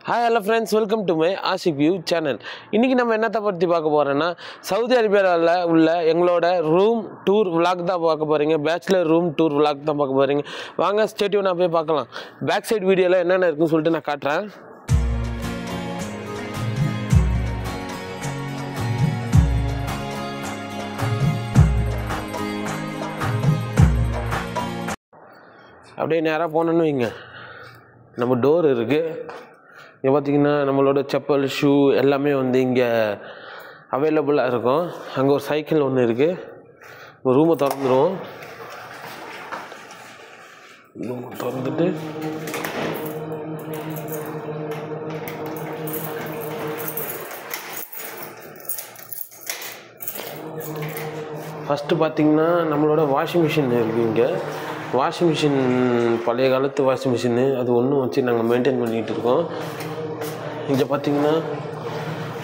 Hi hello friends, welcome to my Ashiq view channel. இன்றைக்கி நம்ம என்னத்தை பற்றி பார்க்க போகிறோன்னா, சவுதி அரேபியாவில் உள்ள எங்களோட ரூம் டூர் விளாக் தான் பார்க்க போகிறீங்க. பேச்சுலர் ரூம் டூர் விளாக் தான் பார்க்க போகிறீங்க. வாங்க ஸ்டேடியம் நான் போய் பார்க்கலாம். பேக் சைடு வீடியோவில் என்னென்ன இருக்குன்னு சொல்லிட்டு நான் காட்டுறேன். அப்படியே நேராக போனோன்னு வைங்க, நம்ம டோர் இருக்குது. இங்கே பார்த்திங்கன்னா நம்மளோட செப்பல், ஷூ எல்லாமே வந்து இங்கே அவைலபிளாக இருக்கும். அங்கே ஒரு சைக்கிள் ஒன்று இருக்குது. ரூமை திறந்துடுவோம். ரூமை திறந்துட்டு ஃபஸ்ட்டு பார்த்திங்கன்னா நம்மளோட வாஷிங் மிஷின் இருக்குது. இங்கே வாஷிங் மிஷின் பழைய காலத்து வாஷிங் மிஷினு, அது ஒன்றும் வச்சு நாங்கள் மெயின்டைன் பண்ணிகிட்டு இருக்கோம். இங்கே பார்த்திங்கன்னா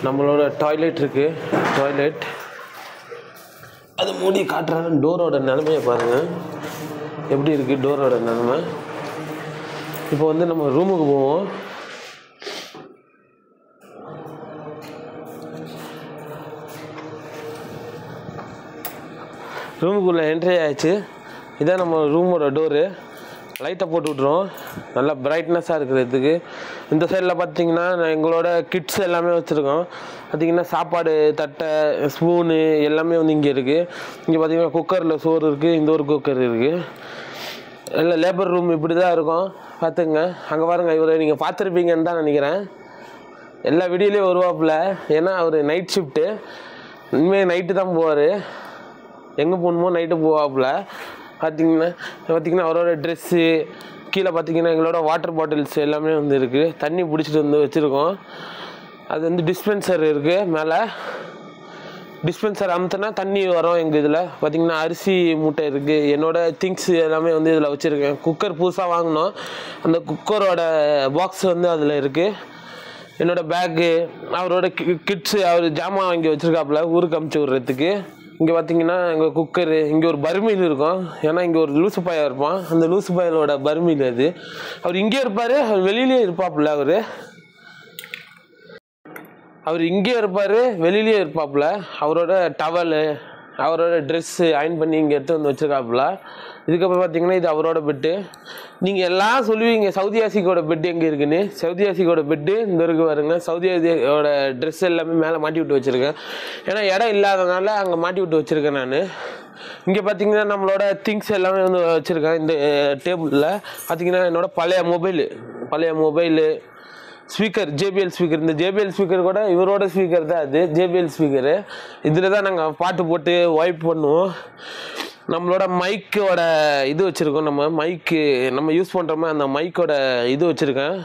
நம்மளோட டாய்லெட் இருக்குது. டாய்லெட் அது மூடி காட்டுறாங்க. டோரோட நிலமையை பாருங்கள் எப்படி இருக்குது டோரோட நிலமை. இப்போ வந்து நம்ம ரூமுக்கு போவோம். ரூமுக்குள்ளே என்ட்ரி ஆகிடுச்சு. இதான் நம்ம ரூமோட டோரு. லைட்டை போட்டு விட்ருவோம், நல்லா பிரைட்னஸாக இருக்கிறதுக்கு. இந்த சைடில் பார்த்திங்கன்னா எங்களோட கிட்ஸ் எல்லாமே வச்சுருக்கோம். பார்த்திங்கன்னா சாப்பாடு தட்டை, ஸ்பூனு எல்லாமே வந்து இங்கே இருக்குது. இங்கே பார்த்திங்கன்னா குக்கரில் சோறு இருக்குது. இந்த ஒரு குக்கர் இருக்குது. எல்லாம் லேபர் ரூம் இப்படி தான் இருக்கும். பார்த்துங்க, அங்கே பாருங்கள். இவர் நீங்கள் பார்த்துருப்பீங்கன்னு தான் நினைக்கிறேன். எல்லா வீடியோலேயும் வருவாப்பில். ஏன்னா அவர் நைட் ஷிஃப்ட்டு, இனிமேல் நைட்டு தான் போவார். எங்கே போகணுமோ நைட்டு போவாப்பில். பார்த்திங்கன்னா அவரோட ட்ரெஸ்ஸு கீழே பார்த்திங்கன்னா எங்களோட வாட்டர் பாட்டில்ஸ் எல்லாமே வந்து இருக்குது. தண்ணி பிடிச்சிட்டு வந்து வச்சுருக்கோம். அது வந்து டிஸ்பென்சர் இருக்குது. மேலே டிஸ்பென்சர் அமுத்தினா தண்ணி வரும். எங்கள் இதில் பார்த்திங்கன்னா அரிசி மூட்டை இருக்குது. என்னோடய திங்ஸ் எல்லாமே வந்து இதில் வச்சுருக்கேன். குக்கர் புதுசாக வாங்கினோம். அந்த குக்கரோட பாக்ஸ் வந்து அதில் இருக்குது. என்னோடய பேக்கு, அவரோட கிட்ஸு, அவர் ஜாமான் வாங்கி வச்சுருக்காப்புல ஊருக்கு அமுச்சு விட்றதுக்கு. இங்கே பார்த்திங்கன்னா எங்கள் குக்கரு, இங்கே ஒரு பர்மீல் இருக்கும். ஏன்னா இங்கே ஒரு லூசு பாயா இருப்பான். அந்த லூசு பாயலோட பர்மீல் அது. அவர் இங்கே இருப்பார், அவர் வெளியிலே இருப்பாப்புல. அவர் இங்கே இருப்பார், வெளியிலே இருப்பாப்புல. அவரோட டவலு, அவரோட ட்ரெஸ்ஸு அயன் பண்ணி இங்கே எடுத்து வந்து வச்சுருக்காப்புல. இதுக்கப்புறம் பார்த்திங்கன்னா இது அவரோட பெட்டு. நீங்கள் எல்லாம் சொல்லுவீங்க சவுதி ஆசிக்கோட பெட்டு எங்கே இருக்குன்னு. சவுதி ஆசிக்கோட பெட்டு இங்கே இருக்கு பாருங்க. சவுதி ஆசியோட ட்ரெஸ் எல்லாமே மேலே மாட்டி விட்டு வச்சுருக்கேன். ஏன்னா இடம் இல்லாதனால அங்கே மாட்டி விட்டு வச்சுருக்கேன் நான். இங்கே பார்த்திங்கன்னா நம்மளோட திங்ஸ் எல்லாமே வந்து வச்சுருக்கேன். இந்த டேபிளில் பார்த்திங்கன்னா என்னோடய பழைய மொபைலு, ஸ்பீக்கர், ஜேபிஎல் ஸ்பீக்கர். இந்த ஜேபிஎல் ஸ்பீக்கர் கூட இவரோட ஸ்பீக்கர் தான். அது ஜேபிஎல் ஸ்பீக்கரு. இதில் தான் நாங்கள் பாட்டு போட்டு வைப் பண்ணுவோம். நம்மளோட மைக்கோட இது வச்சுருக்கோம். நம்ம யூஸ் பண்ணுறோமே அந்த மைக்கோட இது வச்சுருக்கேன்.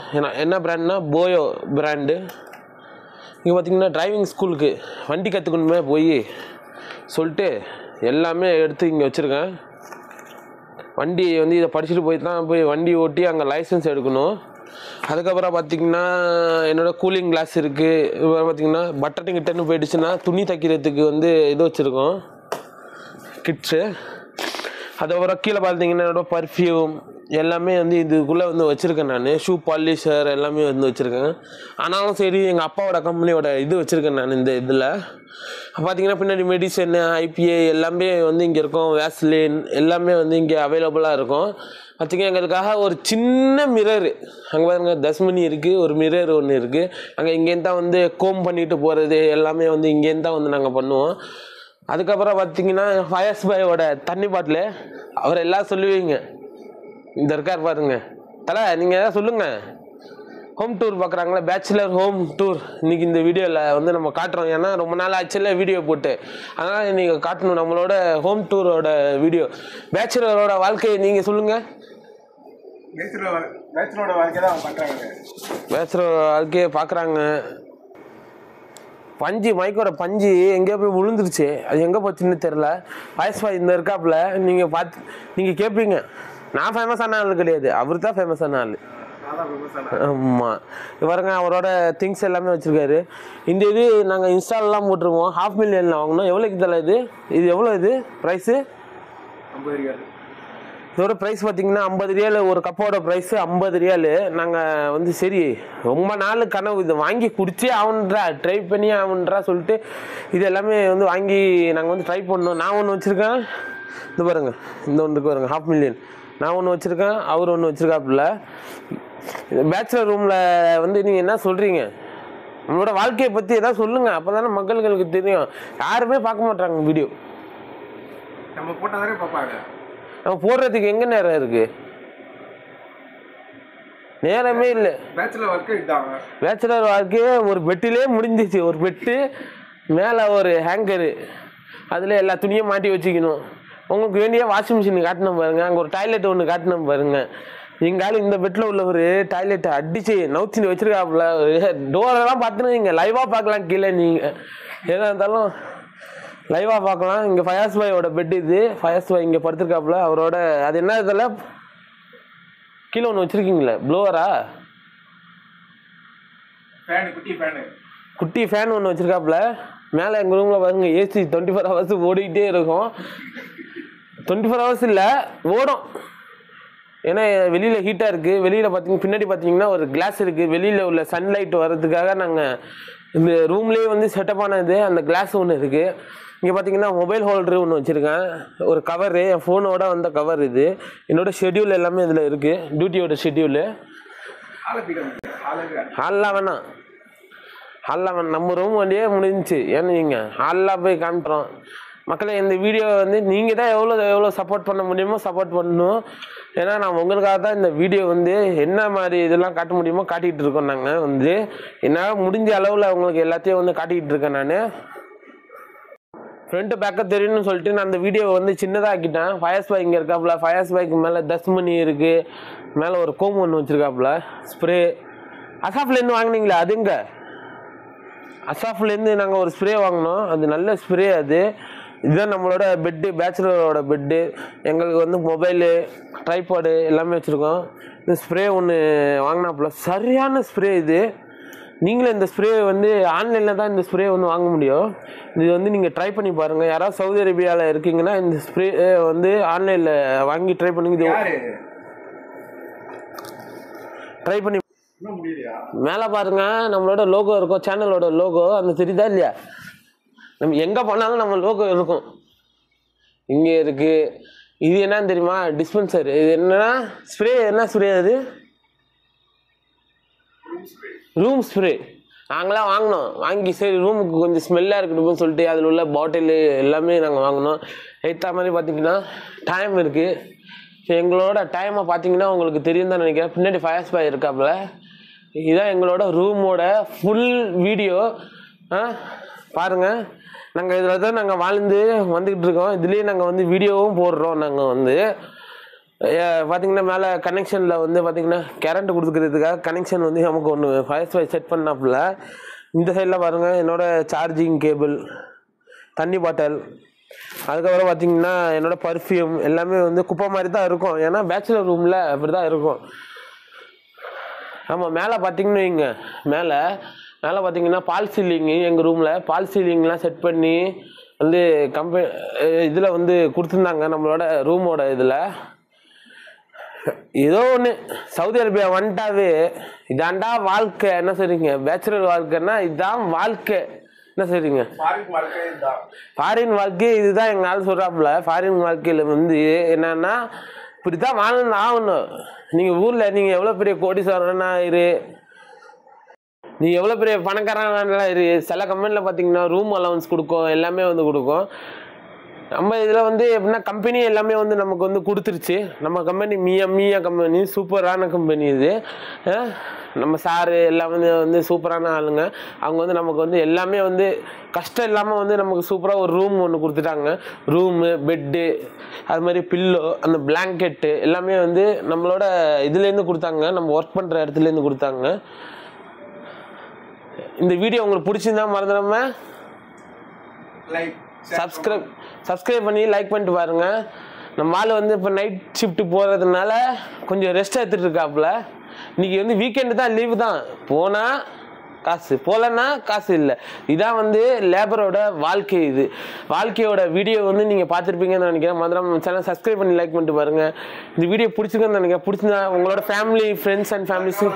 என்ன பிராண்ட்னா போயோ பிராண்டு. இங்கே பார்த்திங்கன்னா டிரைவிங் ஸ்கூலுக்கு வண்டி கற்றுக்கணுமே போய் சொல்லிட்டு எல்லாமே எடுத்து இங்கே வச்சுருக்கேன். வண்டி வந்து இதை படிச்சுட்டு போய் வண்டி ஓட்டி அங்கே லைசன்ஸ் எடுக்கணும். அதுக்கப்புறம் பார்த்திங்கன்னா என்னோடய கூலிங் கிளாஸ் இருக்குது. பார்த்திங்கன்னா பட்டனு கிட்டன்னு போயிடுச்சுன்னா துணி தைக்கிறதுக்கு வந்து இது வச்சுருக்கோம் கிட்ஸு. அதுக்கப்புறம் கீழே பார்த்திங்கன்னா என்னோடய பர்ஃப்யூம் எல்லாமே வந்து இதுக்குள்ளே வந்து வச்சுருக்கேன் நான். ஷூ பாலிஷர் எல்லாமே வந்து வச்சுருக்கேன். ஆனாலும் சரி எங்கள் அப்பாவோட கம்பெனியோட இது வச்சுருக்கேன் நான். இந்த இதில் பார்த்திங்கன்னா பின்னாடி மெடிசன், ஐபிஏ எல்லாமே வந்து இங்கே இருக்கும். வேஸ்லின் எல்லாமே வந்து இங்கே அவைலபிளாக இருக்கும். பார்த்திங்கன்னா எங்களுக்காக ஒரு சின்ன மிரரு அங்கே பாருங்க, தஸ்மணி இருக்குது. ஒரு மிரர் ஒன்று இருக்குது அங்கே. இங்கேருந்து தான் வந்து கோம் பண்ணிட்டு போகிறது எல்லாமே வந்து இங்கேருந்து தான் வந்து நாங்கள் பண்ணுவோம். அதுக்கப்புறம் பார்த்திங்கன்னா ஃபயர்ஸ் பாயோட தண்ணி பாட்டில். அவர் எல்லாம் சொல்லுவீங்க. இந்த இருக்கார் பாருங்க தலை, நீங்கள் எதாவது சொல்லுங்கள். ஹோம் டூர் பார்க்குறாங்களா, பேச்சுலர் ஹோம் டூர். இன்றைக்கி இந்த வீடியோவில் வந்து நம்ம காட்டுறோம். ஏன்னா ரொம்ப நாள் ஆச்சுல வீடியோ போட்டு, அதனால் நீங்கள் காட்டணும் நம்மளோட ஹோம் டூரோட வீடியோ. பேச்சுலரோட வாழ்க்கையை நீங்கள் சொல்லுங்கள். பேச்சுலரோட வாழ்க்கை தான் பண்ணுறாங்க. பேச்சுலர் வாழ்க்கையை பார்க்குறாங்க. மைக்கோட பஞ்சு எங்கேயோ போய் விழுந்துருச்சு. அது எங்கே போச்சுன்னு தெரில. வாய்ஸ்பாய் இந்த இருக்காப்புல. நீங்கள் கேட்பீங்க, நான் ஃபேமஸான ஆள் கிடையாது, அவர் தான் ஃபேமஸான ஆள். ஆமாம், பாருங்க அவரோட திங்ஸ் எல்லாமே வச்சுருக்காரு. இந்த இது நாங்கள் இன்ஸ்டால்லாம் போட்டிருக்கோம். 500,000 வாங்கினோம். எவ்வளோக்கு தலை இது எவ்வளோ இது ப்ரைஸு? இதோட ப்ரைஸ் பார்த்தீங்கன்னா 50 ரியால். ஒரு கப்போட ப்ரைஸ் 50 ரியால். நாங்கள் வந்து சரி ரொம்ப நாள் கனவு, இது வாங்கி குடிச்சே ஆகுன்றா, ட்ரை பண்ணி ஆகுன்றா சொல்லிட்டு இது எல்லாமே வந்து வாங்கி நாங்கள் வந்து ட்ரை பண்ணோம். நான் ஒன்று வச்சுருக்கேன், இது பாருங்கள், இந்த ஒன்றுக்கு பாருங்கள், 500,000. நான் ஒன்று வச்சுருக்கேன், அவர் ஒன்று வச்சுருக்காப்புல. பேச்சுலர் ரூமில் வந்து நீங்கள் என்ன சொல்கிறீங்க? நம்மளோட வாழ்க்கையை பற்றி எதாவது சொல்லுங்கள், அப்போ தானே மக்களுக்கு தெரியும். யாருமே பார்க்க மாட்டாங்க வீடியோ. நம்ம போட்டாதானே பார்ப்பாங்க. நம்ம போடுறதுக்கு எங்கே நேரம் இருக்குது? நேரமே இல்லை. பேச்சுலர் வாழ்க்கை இதாங்க. பேச்சுலர் வாழ்க்கையே ஒரு பெட்டிலே முடிஞ்சிச்சு. ஒரு பெட்டு மேலே ஒரு ஹேங்கரு, அதில் எல்லா துணியும் மாட்டி வச்சுக்கணும். உங்களுக்கு வேண்டிய வாஷிங் மிஷின் காட்டணும் பாருங்கள், அங்கே ஒரு டாய்லெட் ஒன்று காட்டணும் பாருங்கள். எங்காலும் இந்த பெட்டில் உள்ள ஒரு டாய்லெட்டை அடிச்சு நவுத்தின்னு வச்சுருக்காப்புல. டோரெல்லாம் பார்த்துன்னு நீங்கள் லைவாக பார்க்கலாம். கீழே நீங்கள் எதாக இருந்தாலும் லைவாக பார்க்கலாம். இங்கே ஃபயாஸ் பாயோட பெட் இது. ஃபயாஸ் பாய் இங்கே படுத்துருக்காப்புல. அவரோட அது என்ன இதில் கீழே ஒன்று வச்சுருக்கீங்களே, ப்ளோவரா? குட்டி ஃபேன் ஒன்று வச்சுருக்காப்புல. மேலே எங்கள் ரூமில் பாருங்க, ஏசி 24 ஹவர்ஸ் ஓடிக்கிட்டே இருக்கும். 24 ஹவர்ஸ் இல்லை, ஓடும். ஏன்னா வெளியில் ஹீட்டாக இருக்குது. வெளியில் பின்னாடி பார்த்தீங்கன்னா ஒரு கிளாஸ் இருக்குது. வெளியில் உள்ள சன்லைட் வர்றதுக்காக நாங்கள் இந்த ரூம்லேயே வந்து செட்டப் ஆனது. அந்த கிளாஸ் ஒன்று இருக்குது. இங்கே பார்த்தீங்கன்னா மொபைல் ஹோல்டரு ஒன்று வச்சுருக்கேன். ஒரு கவரு, என் ஃபோனோட வந்த கவர் இது. என்னோடய ஷெட்யூல் எல்லாமே இதில் இருக்குது, டியூட்டியோட ஷெட்யூலு. ஹால்லாம் வேணாம், ஹால்லாம் வேணாம், நம்ம ரூம் வண்டியே முடிஞ்சிச்சு. ஏன்னு நீங்கள் ஹால்லாம் போய் காமிக்கிறோம். மக்களை இந்த வீடியோ வந்து நீங்கள் தான் எவ்வளோ சப்போர்ட் பண்ண முடியுமோ சப்போர்ட் பண்ணணும். ஏன்னா நான் உங்களுக்காக தான் இந்த வீடியோ வந்து என்ன மாதிரி இதெல்லாம் காட்ட முடியுமோ காட்டிகிட்டு இருக்கோம். நாங்கள் வந்து என்னால் முடிஞ்ச அளவில் உங்களுக்கு எல்லாத்தையும் வந்து காட்டிக்கிட்டு இருக்கேன். நான் ஃப்ரண்ட்டு பேக்கப் தெரியும்னு சொல்லிட்டு நான் அந்த வீடியோவை வந்து சின்னதாக ஆக்கிட்டேன். ஃபயர்ஸ் பாய் இங்கே இருக்காப்புல. ஃபயர்ஸ் பாய்க்கு மேலே தஸ்மணி இருக்குது. மேலே ஒரு கோம்பு ஒன்று வச்சுருக்காப்புல. ஸ்ப்ரே அசாஃப்லேருந்து வாங்கினீங்களா? அதுங்க அசாஃப்லேருந்து நாங்கள் ஒரு ஸ்ப்ரே வாங்கினோம். அது நல்ல ஸ்ப்ரே. அது இதுதான் நம்மளோட பெட்டு, பேச்சுலரோட பெட்டு. எங்களுக்கு வந்து மொபைலு, ட்ரைபாடு எல்லாமே வச்சுருக்கோம். இந்த ஸ்ப்ரே ஒன்று வாங்கினாப்புல, சரியான ஸ்ப்ரே இது. நீங்களும் இந்த ஸ்ப்ரே வந்து ஆன்லைனில் தான் இந்த ஸ்ப்ரே வந்து வாங்க முடியும். இது வந்து நீங்கள் ட்ரை பண்ணி பாருங்கள். யாராவது சவுதி அரேபியாவில் இருக்கீங்கன்னா இந்த ஸ்ப்ரே வந்து ஆன்லைனில் வாங்கி ட்ரை பண்ணுங்க. இது ட்ரை பண்ணி மேலே பாருங்கள், நம்மளோட லோகோ இருக்கும், சேனலோட லோகோ. அந்த தெரியுதா இல்லையா? நம்ம எங்கே போனாலும் நம்ம லோகோ இருக்கும். இங்கே இருக்குது. இது என்னன்னு தெரியுமா? டிஸ்பென்சர். இது என்னன்னா ஸ்ப்ரே. என்ன ஸ்ப்ரே அது? Room spray. நாங்களாம் வாங்கினோம். வாங்கி சரி ரூமுக்கு கொஞ்சம் ஸ்மெல்லாக இருக்கணும்னு சொல்லிட்டு அதில் உள்ள பாட்டிலு எல்லாமே நாங்கள் வாங்கினோம். ஏற்ற மாதிரி பார்த்தீங்கன்னா டைம் இருக்குது. ஸோ எங்களோட டைமை பார்த்தீங்கன்னா உங்களுக்கு தெரியும் தான் நினைக்கிறேன். பின்னாடி ஃபயர்ஸ் பாய் இருக்காப்புல. இதுதான் எங்களோட ரூமோட ஃபுல் வீடியோ. பாருங்கள், நாங்கள் இதில் தான் நாங்கள் வாழ்ந்து வந்துக்கிட்டு இருக்கோம். இதுலேயே நாங்கள் வந்து வீடியோவும் போடுறோம். நாங்கள் வந்து பார்த்தீங்கன்னா மேலே கனெக்ஷனில் வந்து பார்த்தீங்கன்னா கரண்ட் கொடுத்துக்கிறதுக்காக கனெக்ஷன் வந்து நமக்கு ஒன்று ஃபயர்ஸ் பாய் செட் பண்ணாப்புல. இந்த சைடில் பாருங்கள் என்னோடய சார்ஜிங் கேபிள், தண்ணி பாட்டில், அதுக்கப்புறம் பார்த்தீங்கன்னா என்னோடய பர்ஃப்யூம் எல்லாமே வந்து குப்பை மாதிரி தான் இருக்கும். ஏன்னா பேச்சுலர் ரூமில் அப்படி தான் இருக்கும். ஆமாம், மேலே பார்த்தீங்கன்னு வைங்க, மேலே பார்த்தீங்கன்னா பால் சீலிங்கு. எங்கள் ரூமில் பால் சீலிங்லாம் செட் பண்ணி வந்து இதில் வந்து கொடுத்துருந்தாங்க நம்மளோட ரூமோட இதில். ஏதோ ஒன்று சவுதி அரேபியா வந்துட்டாவே இதாண்டா வாழ்க்கை. என்ன சொல்றீங்க? பேச்சுலர் வாழ்க்கைன்னா இதுதான் வாழ்க்கை. என்ன சொல்றீங்க? ஃபாரின் வாழ்க்கை இதுதான். எங்கள் ஆள் சொல்கிறாப்புல ஃபாரின் வாழ்க்கையில் வந்து என்னன்னா இப்படி தான் வாழணும் ஆகணும். நீங்கள் ஊரில் நீங்கள் எவ்வளோ பெரிய கோடீஸ்வரனா இரு, நீ எவ்வளோ பெரிய பணக்காரனா இரு, சில கம்பெனியில் பார்த்தீங்கன்னா ரூம் அலவன்ஸ் கொடுக்கும், எல்லாமே வந்து கொடுக்கும். நம்ம இதில் வந்து எப்படின்னா கம்பெனி எல்லாமே வந்து நமக்கு வந்து கொடுத்துருச்சு. நம்ம கம்பெனி மியா கம்பெனி, சூப்பரான கம்பெனி இது. நம்ம சாரு எல்லாம் வந்து சூப்பரான ஆளுங்க. அவங்க வந்து நமக்கு வந்து எல்லாமே வந்து கஷ்டம் இல்லாமல் வந்து நமக்கு சூப்பராக ஒரு ரூம் ஒன்று கொடுத்துட்டாங்க. ரூமு, பெட்டு, அது மாதிரி பில்லோ, அந்த பிளாங்கெட்டு எல்லாமே வந்து நம்மளோட இதுலேருந்து கொடுத்தாங்க. நம்ம ஒர்க் பண்ணுற இடத்துலேருந்து கொடுத்தாங்க. இந்த வீடியோ உங்களுக்கு பிடிச்சிருந்தா மறந்துடாம சப்ஸ்கிரைப் பண்ணி லைக் பண்ணிட்டு பாருங்க. நம்ம ஆள் வந்து இப்போ நைட் ஷிஃப்ட் போகிறதுனால கொஞ்சம் ரெஸ்ட் எடுத்துகிட்டு இருக்காப்புல. இன்றைக்கி வந்து வீக்கெண்டு தான், லீவு தான். போனால் காசு போகலன்னா காசு இல்லை. இதான் வந்து லேபரோட வாழ்க்கை. இது வாழ்க்கையோட வீடியோ வந்து நீங்கள் பார்த்துருப்பீங்கன்னு நினைக்கிறேன். மறந்துடாம சேனல் சப்ஸ்கிரைப் பண்ணி லைக் பண்ணிட்டு பாருங்கள். இந்த வீடியோ பிடிச்சிருக்குன்னு நினைக்கிறேன். பிடிச்சிருந்தா உங்களோட ஃபேமிலி ஃப்ரெண்ட்ஸ் அண்ட் ஃபேமிலிஸு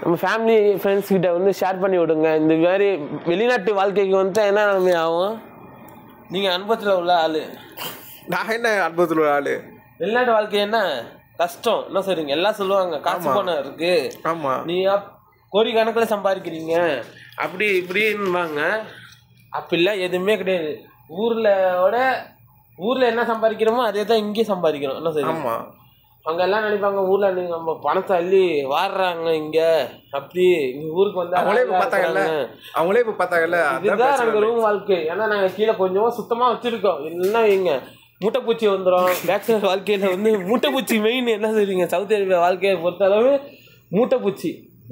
நம்ம ஃபேமிலி ஃப்ரெண்ட்ஸ் கிட்ட வந்து ஷேர் பண்ணி விடுங்க. இந்த மாதிரி வெளிநாட்டு வாழ்க்கைக்கு வந்துட்டு என்ன நிலைமை ஆகும்? நீங்கள் அனுபவத்தில் உள்ள ஆள். நான் என்ன அனுபவத்தில் உள்ள ஆள்? வெளிநாட்டு வாழ்க்கை என்ன கஷ்டம் என்ன சொல்றீங்க? எல்லாம் சொல்லுவாங்க காசு பணம் இருக்கு, ஆமா நீ கோடி கணக்கில் சம்பாதிக்கிறீங்க அப்படி இப்படின்பாங்க. அப்படிலாம் எதுவுமே கிடையாது. ஊரில் என்ன சம்பாதிக்கிறோமோ அதே தான் இங்கேயும் சம்பாதிக்கிறோம். என்ன சரி? ஆமாம். அவங்க எல்லாம் நினைப்பாங்க ஊரில் நீங்கள் நம்ம பணத்தை அள்ளி வாடுறாங்க இங்கே அப்படி. இங்கே ஊருக்கு வந்து அவங்களே இப்போ பார்த்தாங்கல்ல இதுதான் நாங்கள் ரூம் வாழ்க்கை. ஏன்னா நாங்கள் கீழே கொஞ்சமாக சுத்தமாக வச்சுருக்கோம். இல்லைன்னா வைங்க மூட்டைப்பூச்சி வந்துடும். பேச்சுலர் வாழ்க்கையில் வந்து மூட்டைப்பூச்சி மெயின். என்ன சொல்றீங்க? சவுத் அரேபியா வாழ்க்கையை பொறுத்தளவு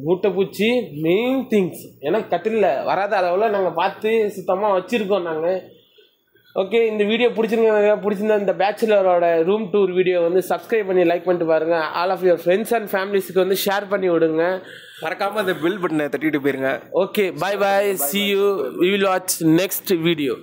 மூட்டைப்பூச்சி மெயின் திங்ஸ். ஏன்னா கட்டிலில் வராத அளவில் நாங்கள் பார்த்து சுத்தமாக வச்சுருக்கோம் நாங்கள். ஓகே, இந்த வீடியோ பிடிச்சிருந்தா இந்த பேச்சுலரோட ரூம் டூர் வீடியோ வந்து சப்ஸ்கிரைப் பண்ணி லைக் பண்ணிட்டு பாருங்கள். All of your friends and ஃபேமிலிஸுக்கு வந்து ஷேர் பண்ணி விடுங்க. மறக்காமல் அந்த பெல் பட்டனை தட்டிட்டு போயிருங்க. Okay, bye bye, see you. We will watch next video.